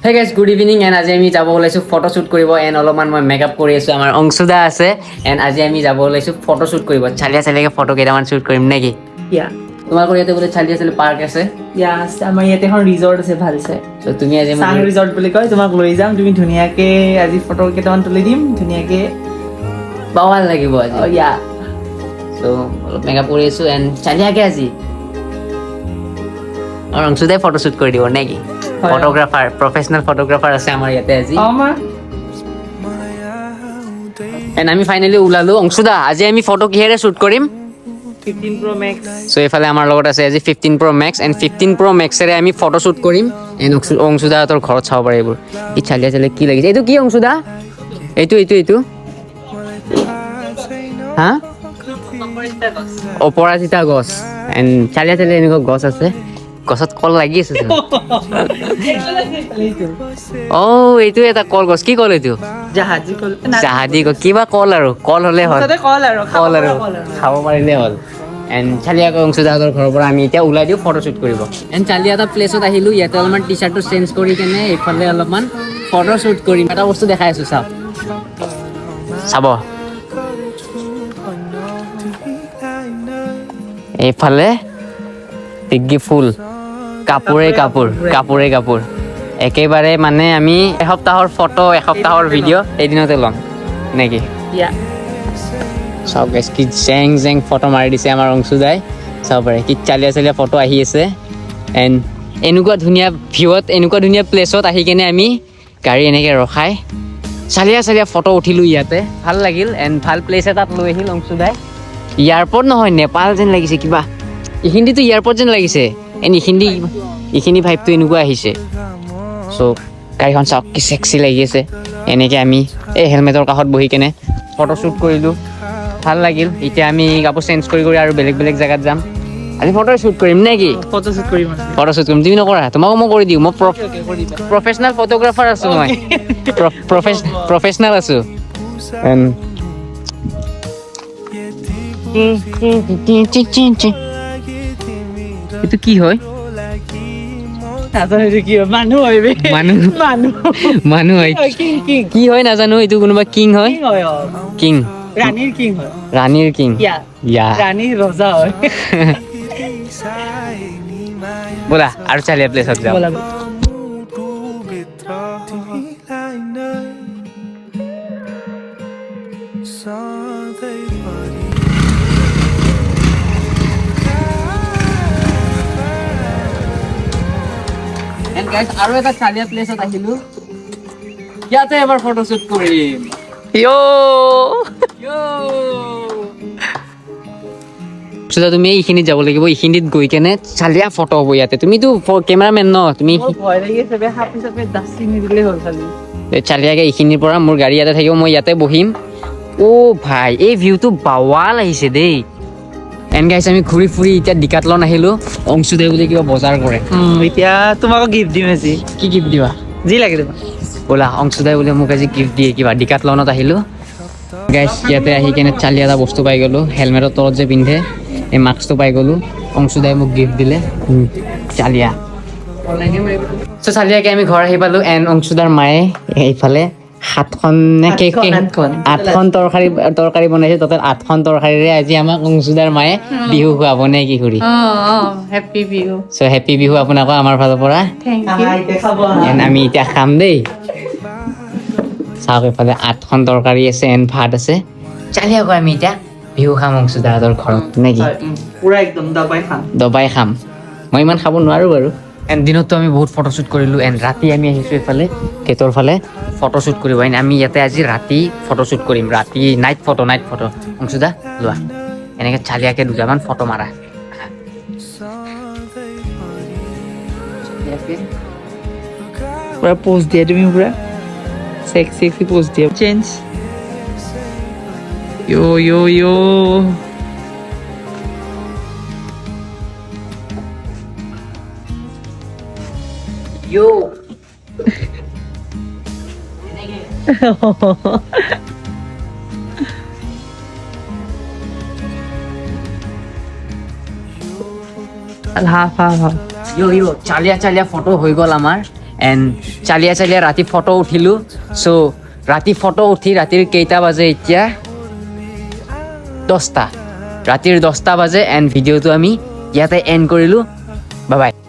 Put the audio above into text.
Hey guys, good evening and আজি আমি যাব ওলাইছো ফটো শুট কৰিব এন্ড অলপমান মই মেকআপ কৰি আছো আমাৰ অংশুদা আছে এন্ড আজি আমি যাব ওলাইছো ফটো শুট কৰিব চালিয়া চালিয়াকে ফটো কেইটামান শুট কৰিম নেকি ইয়া তোমালোকৰ ইয়াতে বোলে চালিয়া চালিয়া পাৰ্ক আছে ইয়া আমাৰ ইয়াতে এখন ৰিজৰ্ট আছে ভালছে সো তুমি আজি সাং ৰিজৰ্ট বুলি কয় তোমাক লৈ যাম তুমি ধুনীয়াকে আজি ফটো কেইটামান তুলি দিম ধুনীয়াকে বাৱাল লাগিব আজি ইয়া সো অলপ মেকআপ কৰি আছো এন্ড চালিয়াকে আজি আৰু অংশুদাই ফটো শুট কৰি দিব নেকি ফটোগ্ৰাফাৰ প্ৰফেশনাল ফটোগ্ৰাফাৰ আছে আমাৰ ইয়াতে আজি এন্ড আমি ফাইনালি ওলালো অংশুদা আজি আমি ফটো কিহেৰে শুট কৰিম 15 Pro Max সো এফালে আমাৰ লগত আছে আজি 15 Pro Max and 15 Pro Max এৰে আমি ফটো শুট কৰিম এন্ড অংশুদা তোৰ ঘৰত চাব পাৰিব ই চালিয়া চালিয়া কি লাগিছে এইটো কি অংশুদা এইটো হা অপৰাজিতা গছ এন্ড চালিয়া চালিয়া এনেকুৱা গছ আছে গছত কল লাগি আছে অ এইটো এটা কল গছ কি কল এইটো জাহাজী কল কিবা কল আৰু কল হলে হ'ল কল আৰু খাব পাৰিলে হ'ল এণ্ড চালিয়াক অংশুদাহঁতৰ ঘৰৰ পৰা আমি এতিয়া ওলাই দিওঁ ফটো শ্বুট কৰিব এণ্ড চালিয়া এটা প্লেচত আহিলোঁ ইয়াতে অলপমান টি চাৰ্টটো চেঞ্জ কৰি কেনে এইফালে অলপমান ফটো শ্বুট কৰিম এটা বস্তু দেখাই আছোঁ চাব এইফালে টিগি ফুল কাপোৰে কাপোৰ একেবাৰে মানে আমি এসপ্তাহৰ ফটো এসপ্তাহৰ ভিডিঅ' এদিনতে ল'ম নেকি চাওক গাইছ কি জেং ফটো মাৰি দিছে আমাৰ অংশুদাই চাব পাৰে কি চালিয়া ফটো আহি আছে এণ্ড এনেকুৱা ধুনীয়া ভিউত এনেকুৱা ধুনীয়া প্লেচত আহি কেনে আমি গাড়ী এনেকৈ ৰখাই চালিয়া ফটো উঠিলোঁ ইয়াতে ভাল লাগিল এণ্ড ভাল প্লেচ এটাত লৈ আহিল অংশুদাই এয়াৰপৰ্ট নহয় নেপাল যেন লাগিছে কিবা এইখিনিতো এয়াৰপৰ্ট যেন লাগিছে এণ্ড এইখিনি ভাইবটো এনেকুৱা আহিছে চ' গাড়ীখন চাওক কি চেক্সি লাগি আছে এনেকৈ আমি এই হেলমেটৰ কাষত বহি কেনে ফটো শ্বুট কৰিলোঁ ভাল লাগিল এতিয়া আমি কাপোৰ চেঞ্জ কৰি আৰু বেলেগ জেগাত যাম আজি ফটো শ্বুট কৰিম নে কি ফটো শ্বুট কৰিম তুমি নকৰা তোমাকো মই কৰি দিওঁ মই প্ৰফেচনেল ফটোগ্ৰাফাৰ আছোঁ মই প্ৰফেচনেল আছোঁ এইটো কি হয় মানুহ হয় কি হয় নাজানো এইটো কোনোবা কিং হয় কিং ৰাণীৰ কিং ৰাণীৰ ৰজা হয় ব'লা আৰু চালিয়া প্লেচত যাওঁ আৰু এটা চালিয়া প্লেচত আহিলোঁ ইয়াতে এবাৰ ফটো শ্বুট কৰিম তুমি এইখিনিত যাব লাগিব এইখিনিত গৈ কেনে চালিয়া ফটো হ'ব ইয়াতে তুমিতো কেমেৰামেন ন তুমি চালিয়াকে এইখিনিৰ পৰা মোৰ গাড়ী ইয়াতে থাকিব মই ইয়াতে বহিম অ' ভাই এই ভিউটো বাৱাল আহিছে দেই এণ্ড গাইছ আমি ঘূৰি ফুৰি এতিয়া ডিকাটলন আহিলোঁ অংশুদে বুলি কিবা বজাৰ কৰে এতিয়া তোমাক গিফ্ট দিম আজি কি গিফ্ট দিবা যি লাগে তোমাক ব'লা অংশুদাই বোলে মোক আজি গিফ্ট দিয়ে কিবা ডিকাটলনত আহিলোঁ গাইছ ইয়াতে আহি কেনে চালিয়া এটা বস্তু পাই গ'লোঁ হেলমেটৰ তলত যে পিন্ধে এই মাস্কটো পাই গ'লোঁ অংশুদাই মোক গিফ্ট দিলে চালিয়া চ' চালিয়াকে আমি ঘৰ আহি পালোঁ এণ্ড অংশুদাৰ মায়ে এইফালে 7খন নে আঠখন তৰকাৰী বনাইছে টোটেল 8খন তৰকাৰীৰে আজি আমাক অংশুদাৰ মায়ে বিহু খুৱাব নে কি খুৰী হেপী বিহু চ' হেপী বিহু আপোনাকো আমাৰ ফালৰ পৰা এণ্ড আমি এতিয়া খাম দেই চাওক এইফালে 8খন তৰকাৰী আছে এণ্ড ভাত আছে চালিয়াকৈ আমি এতিয়া বিহু খাম অংশুদাহঁতৰ ঘৰত নেকি পুৰা একদম দবাই খাম মই ইমান খাব নোৱাৰোঁ বাৰু এণ্ড দিনততো আমি বহুত ফটো শ্বুট কৰিলোঁ এণ্ড ৰাতি আমি আহিছোঁ এইফালে গেটৰ ফালে ফটো শ্বুট কৰিব এণ্ড আমি ইয়াতে আজি ৰাতি ফটো শ্বুট কৰিম ৰাতি নাইট ফটো অংশুদা লোৱা এনেকৈ চালিয়াকৈ দুটামান ফটো মাৰা পুৰা পোজ দিয়া তুমি পুৰা সেক্সি পোজ দিয়া চেঞ্জ yo চালিয়া ফটো হৈ গ'ল আমাৰ এণ্ড চালিয়া ৰাতি ফটো উঠিলোঁ চ' ৰাতি ফটো উঠি ৰাতিৰ কেইটা বাজে এতিয়া 10টা ৰাতিৰ 10টা বাজে এণ্ড ভিডিঅ'টো আমি ইয়াতে এণ্ড কৰিলোঁ বাই বাই